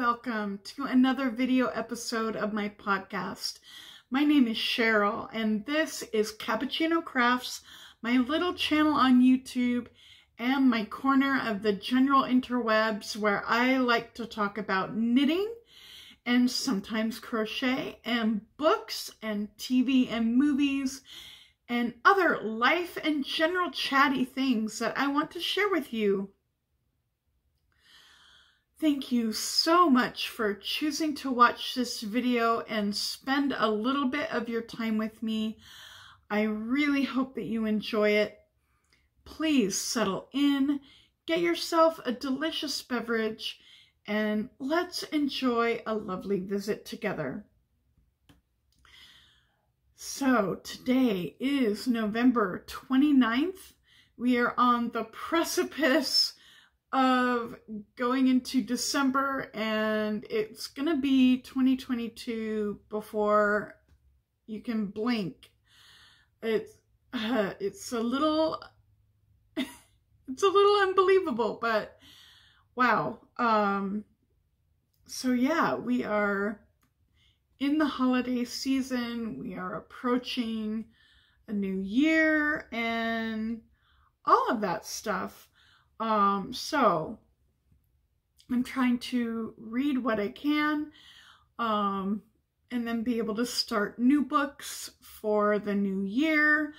welcome to another video episode of my podcast. My name is Cheryl and this is Cappuccino Crafts, my little channel on YouTube and my corner of the general interwebs where I like to talk about knitting and sometimes crochet and books and TV and movies and other life and general chatty things that I want to share with you. Thank you so much for choosing to watch this video and spend a little bit of your time with me. I really hope that you enjoy it. Please settle in, get yourself a delicious beverage, and let's enjoy a lovely visit together. So today is November 29th. We are on the precipice of going into December, and it's gonna be 2022 before you can blink. It's a little it's a little unbelievable, but wow. So yeah, we are in the holiday season. We are approaching a new year and all of that stuff. So I'm trying to read what I can, and then be able to start new books for the new year.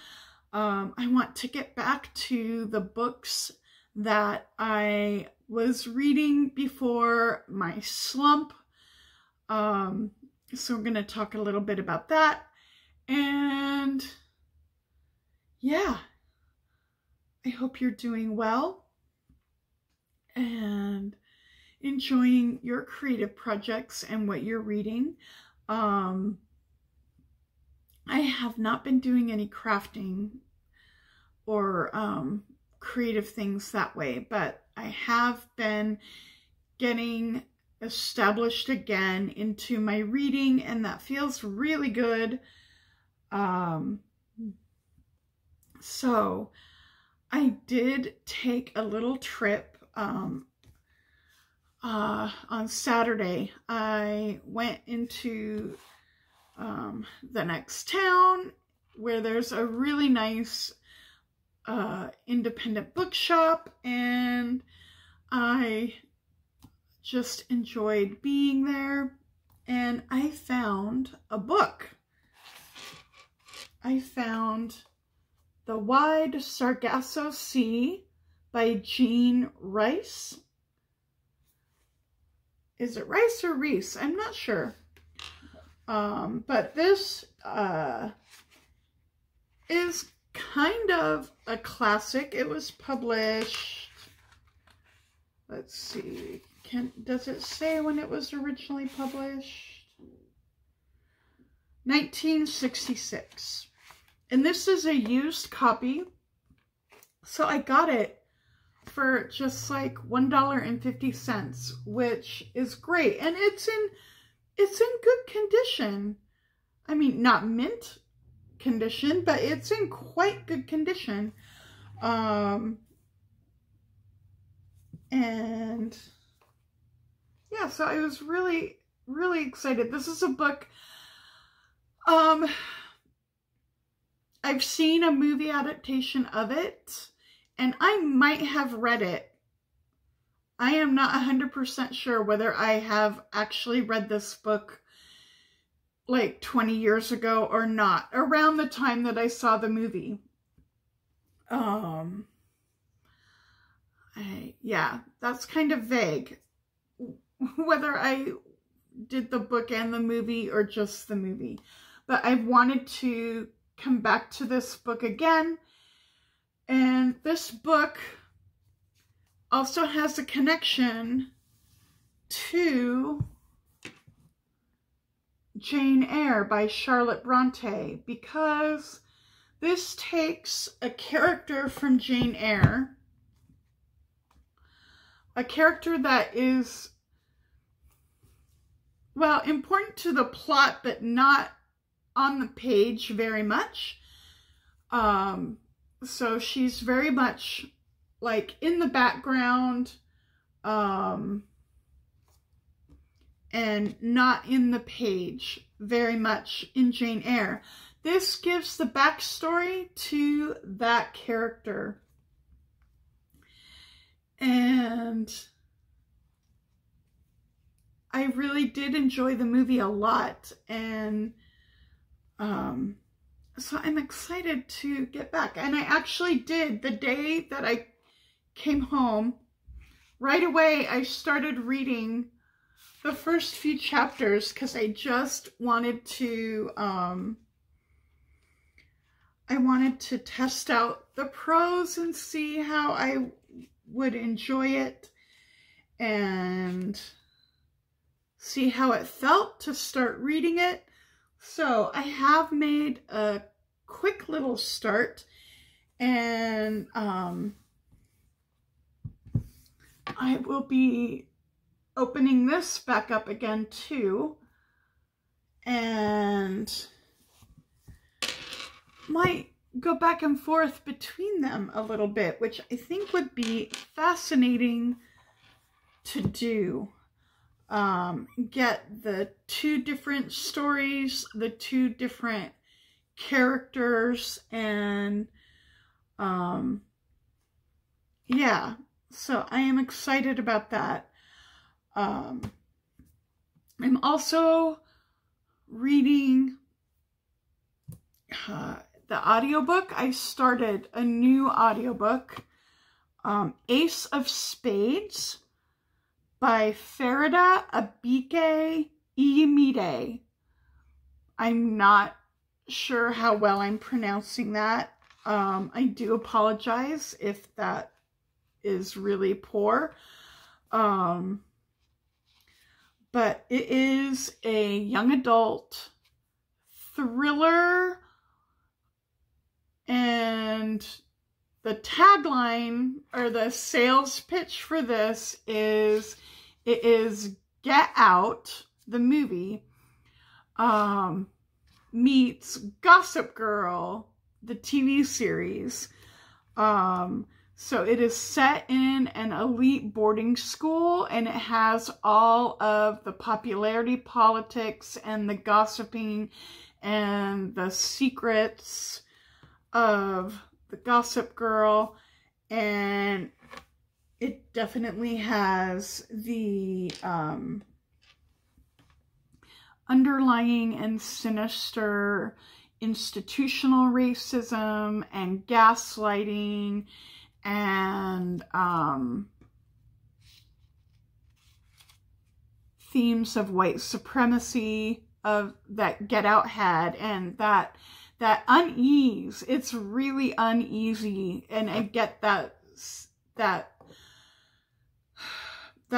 I want to get back to the books that I was reading before my slump. So we're going to talk a little bit about that. And yeah, I hope you're doing well and enjoying your creative projects and what you're reading. I have not been doing any crafting or creative things that way, but I have been getting established again into my reading, and that feels really good. So I did take a little trip. On Saturday, I went into the next town where there's a really nice independent bookshop, and I just enjoyed being there, and I found a book. I found The Wide Sargasso Sea by Jean Rice. Is it Rice or Reese? I'm not sure. But this is kind of a classic. It was published, let's see, does it say when it was originally published? 1966. And this is a used copy. So I got it for just like $1.50, which is great. And it's in good condition. I mean, not mint condition, but it's in quite good condition. And yeah, so I was really, really excited. This is a book, I've seen a movie adaptation of it, and I might have read it. I am not 100% sure whether I have actually read this book like 20 years ago or not, around the time that I saw the movie. Yeah, that's kind of vague, whether I did the book and the movie or just the movie. But I've wanted to come back to this book again. And this book also has a connection to Jane Eyre by Charlotte Bronte, because this takes a character from Jane Eyre, a character that is, well, important to the plot, but not on the page very much. So she's very much like in the background, and not in the page very much in Jane Eyre. This gives the backstory to that character. And I really did enjoy the movie a lot. And so I'm excited to get back. And I actually did, the day that I came home, right away I started reading the first few chapters because I just wanted to, I wanted to test out the prose and see how I would enjoy it and see how it felt to start reading it. So I have made a quick little start, and I will be opening this back up again too, and might go back and forth between them a little bit, which I think would be fascinating to do. Get the two different stories, the two different characters, and yeah, so I am excited about that. I'm also reading the audiobook. I started a new audiobook, Ace of Spades by Farida Abike Iyemide. I'm not sure how well I'm pronouncing that. I do apologize if that is really poor. But it is a young adult thriller, and the tagline or the sales pitch for this is, it is Get Out, the movie, meets Gossip Girl, the TV series. So it is set in an elite boarding school, and it has all of the popularity politics and the gossiping and the secrets of the Gossip Girl, and it definitely has the underlying and sinister institutional racism and gaslighting and themes of white supremacy that Get Out had, and that unease. It's really uneasy, and I get that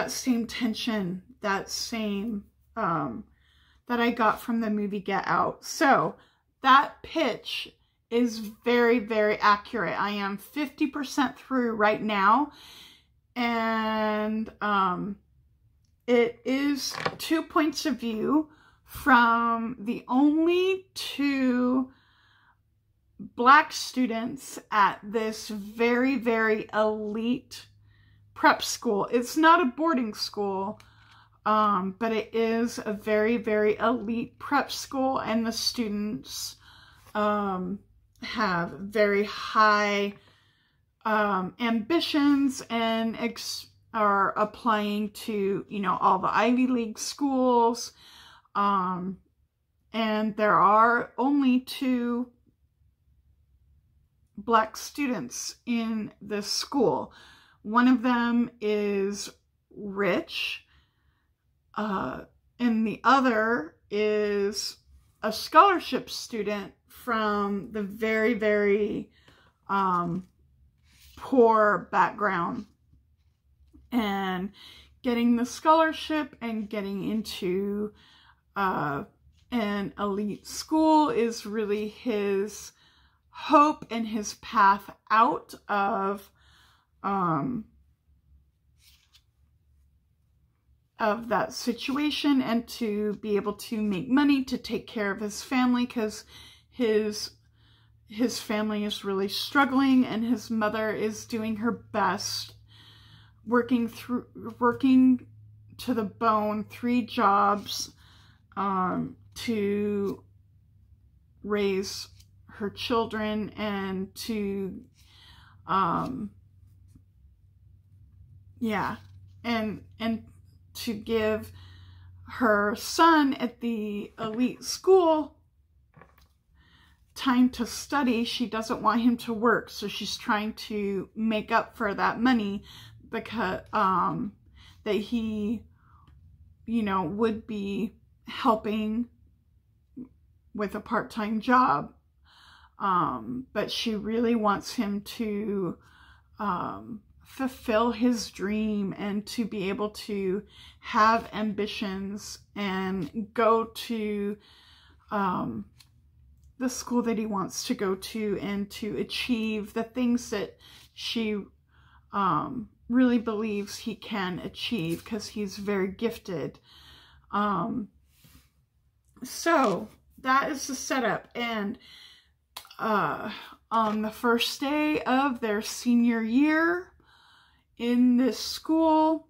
same tension, that same that I got from the movie Get Out. So that pitch is very, very accurate. I am 50% through right now, and it is 2 points of view from the only 2 Black students at this very, very elite prep school. It's not a boarding school, but it is a very, very elite prep school, and the students have very high ambitions and are applying to, you know, all the Ivy League schools. And there are only 2 Black students in this school. One of them is rich, and the other is a scholarship student from the very, very poor background. And getting the scholarship and getting into an elite school is really his hope and his path out of that situation, and to be able to make money to take care of his family, because his family is really struggling, and his mother is doing her best working to the bone, 3 jobs to raise her children and to and to give her son at the elite school time to study. She doesn't want him to work, so she's trying to make up for that money because that he, you know, would be helping with a part-time job. But she really wants him to fulfill his dream and to be able to have ambitions and go to the school that he wants to go to and to achieve the things that she really believes he can achieve, because he's very gifted. So that is the setup. And on the first day of their senior year in this school,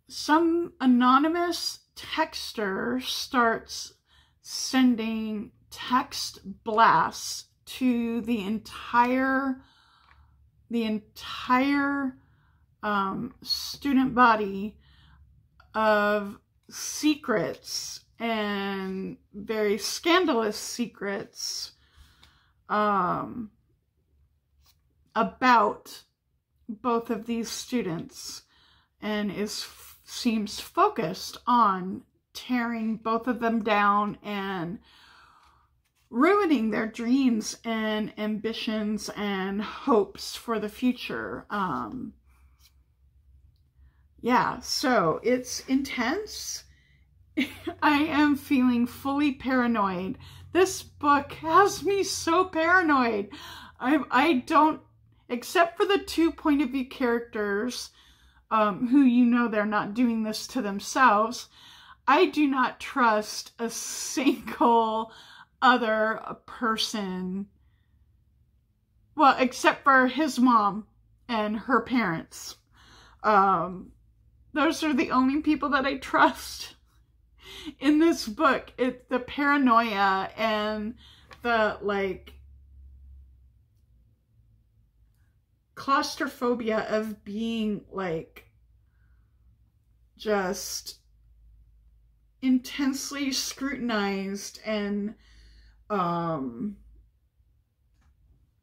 some anonymous texter starts sending text blasts to the entire student body of secrets, and very scandalous secrets about both of these students, and seems focused on tearing both of them down and ruining their dreams and ambitions and hopes for the future. Yeah, so it's intense. I am feeling fully paranoid. This book has me so paranoid. I don't, except for the 2 point of view characters, who, you know, they're not doing this to themselves. I do not trust a single other person, well, except for his mom and her parents. Those are the only people that I trust in this book. It's the paranoia and the, like, claustrophobia of being, like, just intensely scrutinized, and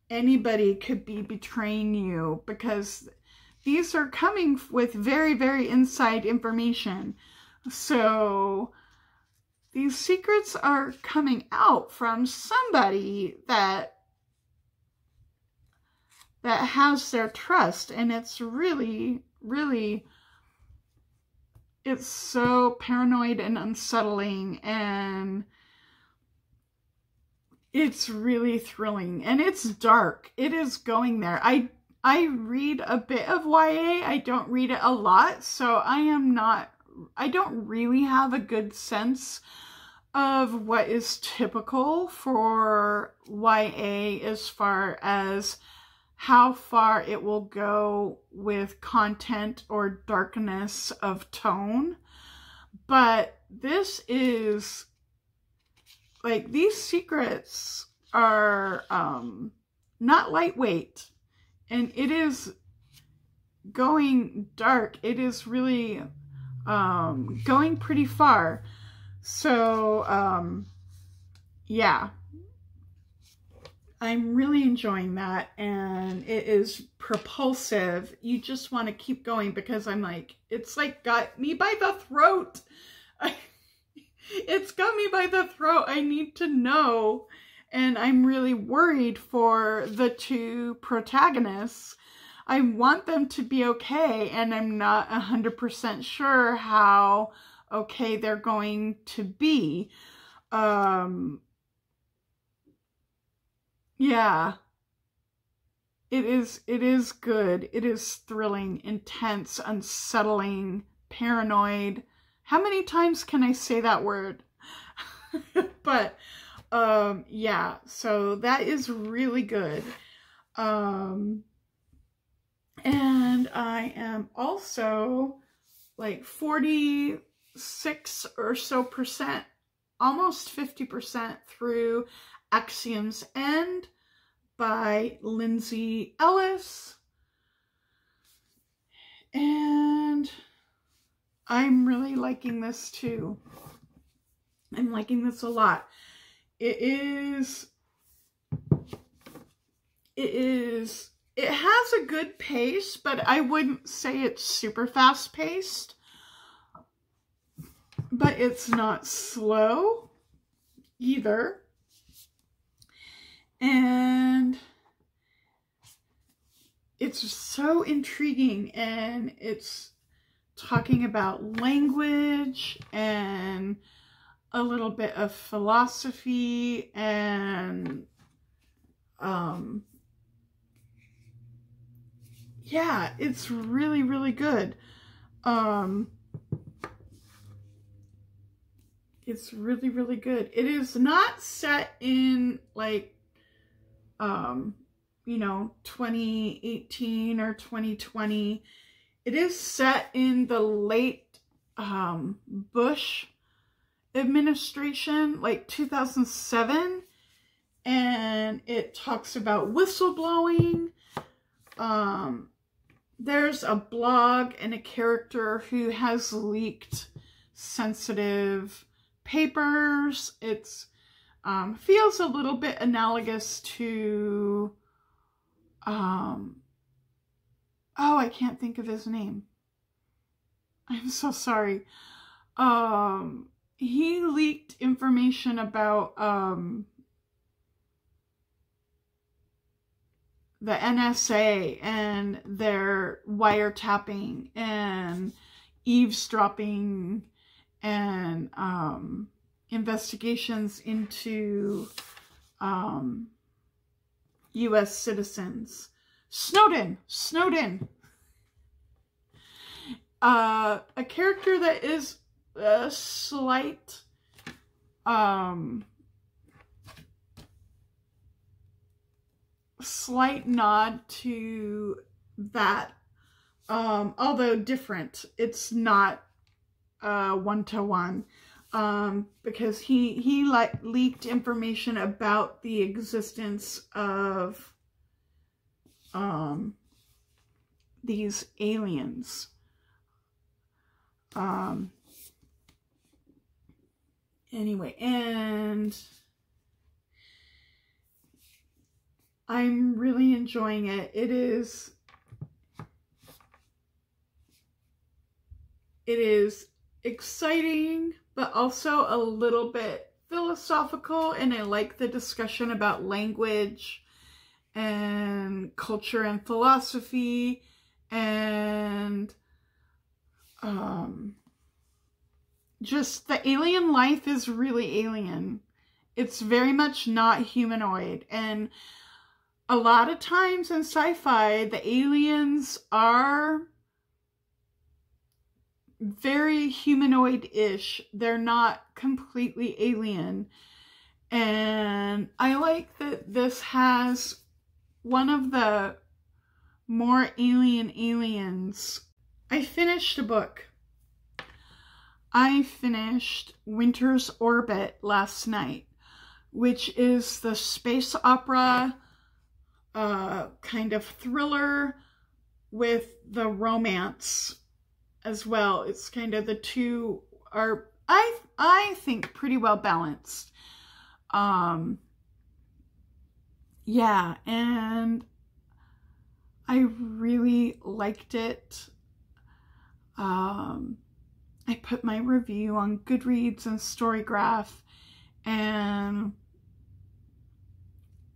anybody could be betraying you, because these are coming with very, very inside information. So these secrets are coming out from somebody that has their trust, and it's really, really, it's so paranoid and unsettling, and it's really thrilling, and it's dark. It is going there. I read a bit of YA. I don't read it a lot, so I don't really have a good sense of what is typical for YA as far as how far it will go with content or darkness of tone. But this is, like, these secrets are not lightweight, and it is going dark. It is really going pretty far. So yeah, I'm really enjoying that, and it is propulsive. You just want to keep going, because I'm like, it's like got me by the throat. It's got me by the throat. I need to know, and I'm really worried for the 2 protagonists. I want them to be okay, and I'm not 100% sure how okay they're going to be. Yeah, it is good. It is thrilling, intense, unsettling, paranoid. How many times can I say that word? But yeah, so that is really good. And I am also like 46 or so percent, almost 50% through Axiom's End by Lindsay Ellis. And I'm really liking this too. I'm liking this a lot. It has a good pace, but I wouldn't say it's super fast paced. But it's not slow either. And it's so intriguing, and it's talking about language and a little bit of philosophy and yeah, it's really, really good. It's really, really good. It is not set in like, you know, 2018 or 2020. It is set in the late Bush administration, like 2007. And it talks about whistleblowing. There's a blog and a character who has leaked sensitive papers. It's feels a little bit analogous to oh, I can't think of his name. I'm so sorry. He leaked information about the NSA and their wiretapping and eavesdropping and investigations into U.S. citizens. Snowden. A character that is a slight nod to that, although different. It's not one-to-one, because he like leaked information about the existence of these aliens. Anyway, and I'm really enjoying it. It is exciting, but also a little bit philosophical, and I like the discussion about language and culture and philosophy, and just the alien life is really alien. It's very much not humanoid, and a lot of times in sci-fi, the aliens are very humanoid-ish. They're not completely alien. And I like that this has one of the more alien aliens. I finished a book. I finished Winter's Orbit last night, which is the space opera kind of thriller with the romance as well. It's kind of the two are, I think, pretty well balanced. Yeah, and I really liked it. I put my review on Goodreads and StoryGraph, and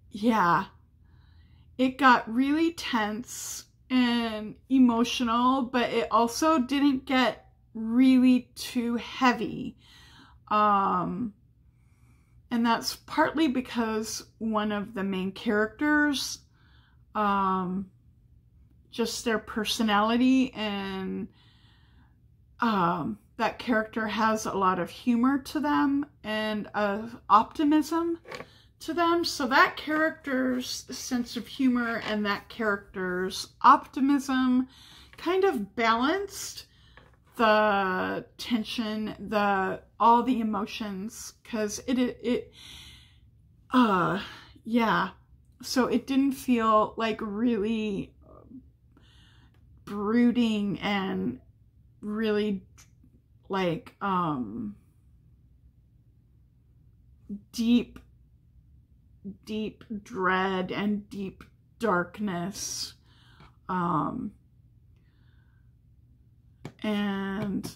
yeah, it got really tense and emotional, but it also didn't get really too heavy. And that's partly because one of the main characters, just their personality, and that character has a lot of humor to them and of optimism to them. So that character's sense of humor and that character's optimism kind of balanced the tension, all the emotions, because yeah. So it didn't feel like really brooding and really like deep dread and deep darkness. And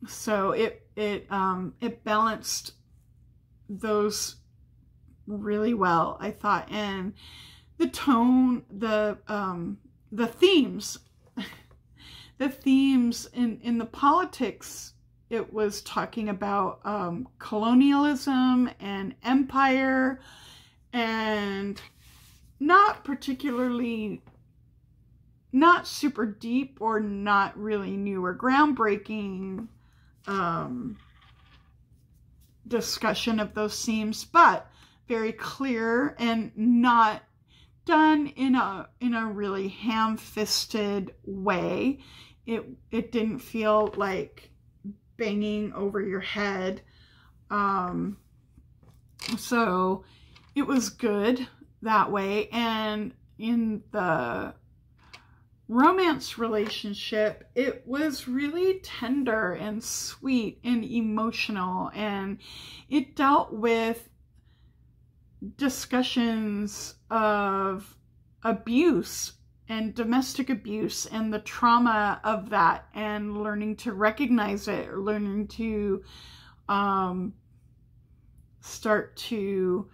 so it balanced those really well, I thought. And the tone, the themes, the themes in the politics, it was talking about colonialism and empire, and not super deep or not really new or groundbreaking discussion of those themes, but very clear and not done in a really ham-fisted way. It didn't feel like banging over your head. So it was good that way. And in the romance relationship, it was really tender and sweet and emotional, and it dealt with discussions of abuse and domestic abuse and the trauma of that, and learning to recognize it, or learning to start to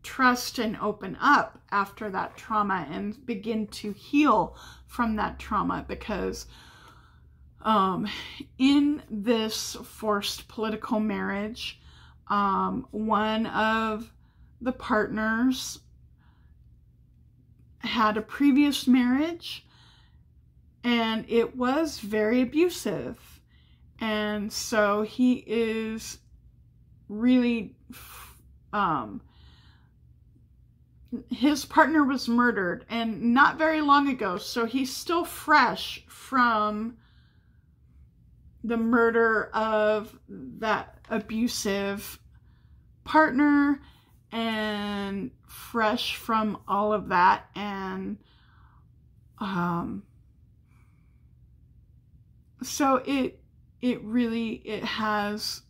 trust and open up after that trauma and begin to heal from that trauma. Because in this forced political marriage, one of the partners had a previous marriage, and it was very abusive. And so he is really, his partner was murdered, and not very long ago. So he's still fresh from the murder of that abusive partner, and fresh from all of that. And so it has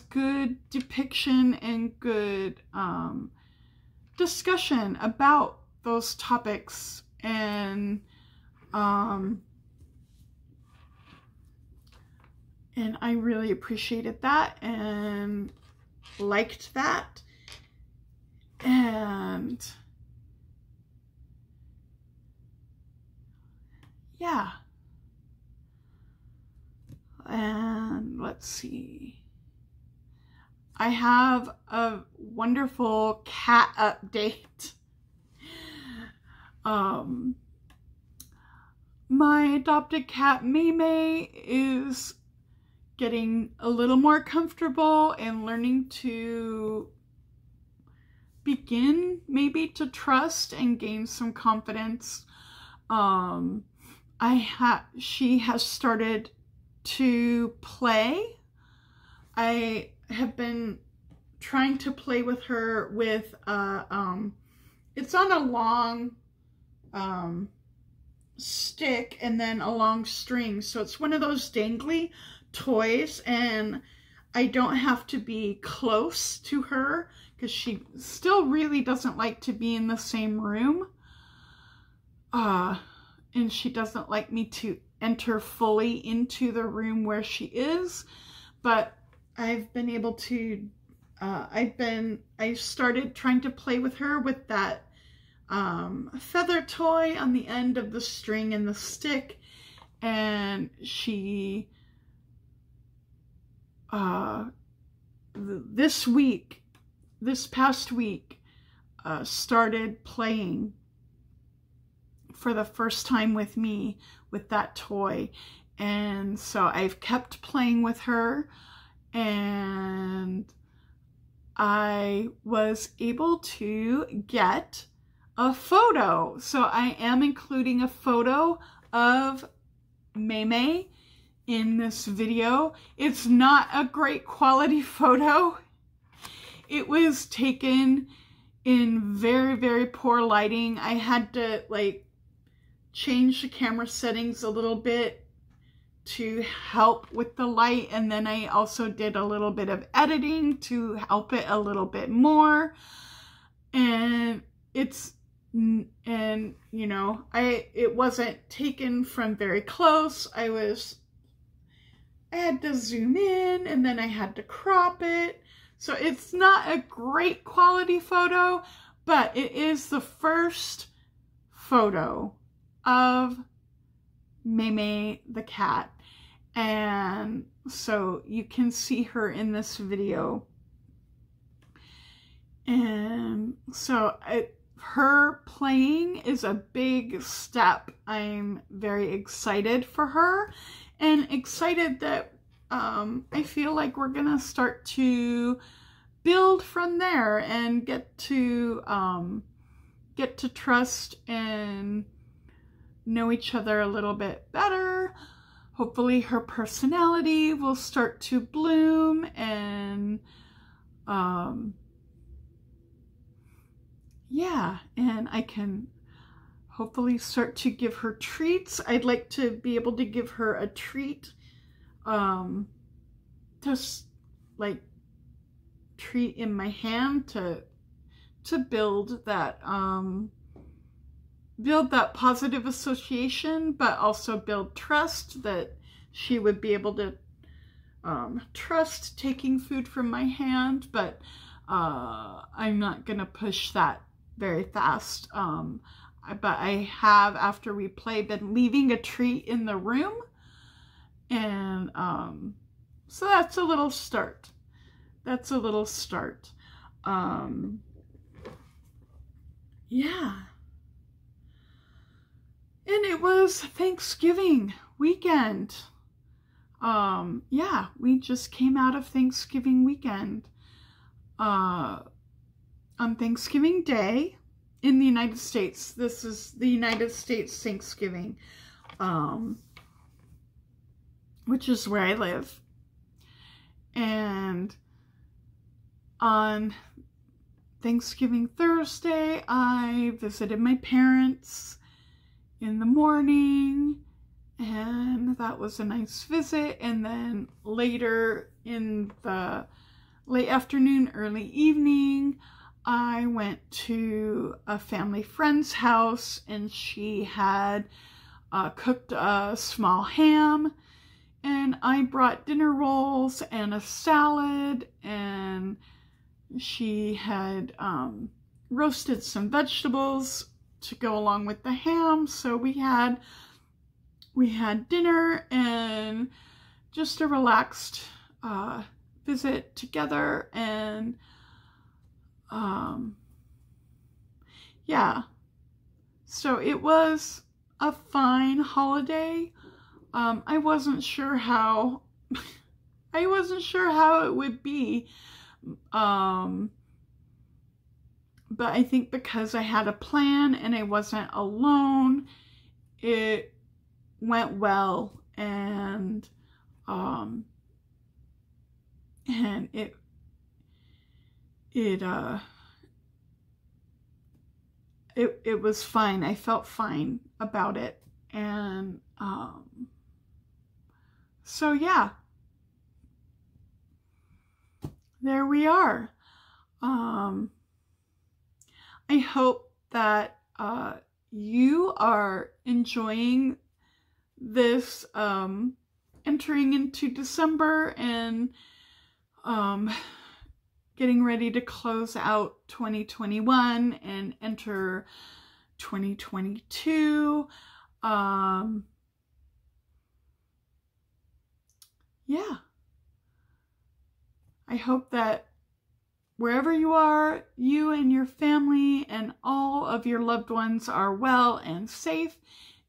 good depiction and good discussion about those topics, and I really appreciated that and liked that. And yeah. And let's see. I have a wonderful cat update. My adopted cat, Mae Mae, is getting a little more comfortable and learning to begin maybe to trust and gain some confidence. She has started to play. I have been trying to play with her with it's on a long stick and then a long string, so it's one of those dangly toys, and I don't have to be close to her because she still really doesn't like to be in the same room, and she doesn't like me to enter fully into the room where she is. But I've been able to I started trying to play with her with that feather toy on the end of the string and the stick, and she this past week started playing for the first time with me with that toy. And so I've kept playing with her, and I was able to get a photo. So I am including a photo of Mae Mae in this video. It's not a great quality photo. It was taken in very, very poor lighting. I had to like change the camera settings a little bit to help with the light, and then I also did a little bit of editing to help it a little bit more. And you know, it wasn't taken from very close. I had to zoom in, and then I had to crop it. So it's not a great quality photo, but it is the first photo of Mae Mae the cat. And so you can see her in this video. And so her playing is a big step. I'm very excited for her, and excited that I feel like we're gonna start to build from there and get to trust and know each other a little bit better. Hopefully her personality will start to bloom, and yeah, and I can hopefully start to give her treats. I'd like to be able to give her a treat, just like treat in my hand to build that positive association, but also build trust, that she would be able to trust taking food from my hand. But I'm not gonna push that very fast. But I have, after we play, been leaving a treat in the room, and so that's a little start. That's a little start. Yeah. And it was Thanksgiving weekend. Yeah, we just came out of Thanksgiving weekend. On Thanksgiving Day in the United States, this is the United States Thanksgiving, which is where I live. And on Thanksgiving Thursday, I visited my parents in the morning, and that was a nice visit. And then later in the late afternoon, early evening, I went to a family friend's house, and she had cooked a small ham, and I brought dinner rolls and a salad, and she had roasted some vegetables to go along with the ham. So we had dinner and just a relaxed visit together. And yeah, so it was a fine holiday. I wasn't sure how it would be, but I think because I had a plan and I wasn't alone, it went well. And it was fine. I felt fine about it. And so yeah, there we are. I hope that you are enjoying this entering into December and getting ready to close out 2021 and enter 2022. Yeah. I hope that wherever you are, you and your family and all of your loved ones are well and safe.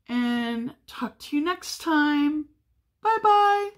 And talk to you next time. Bye-bye.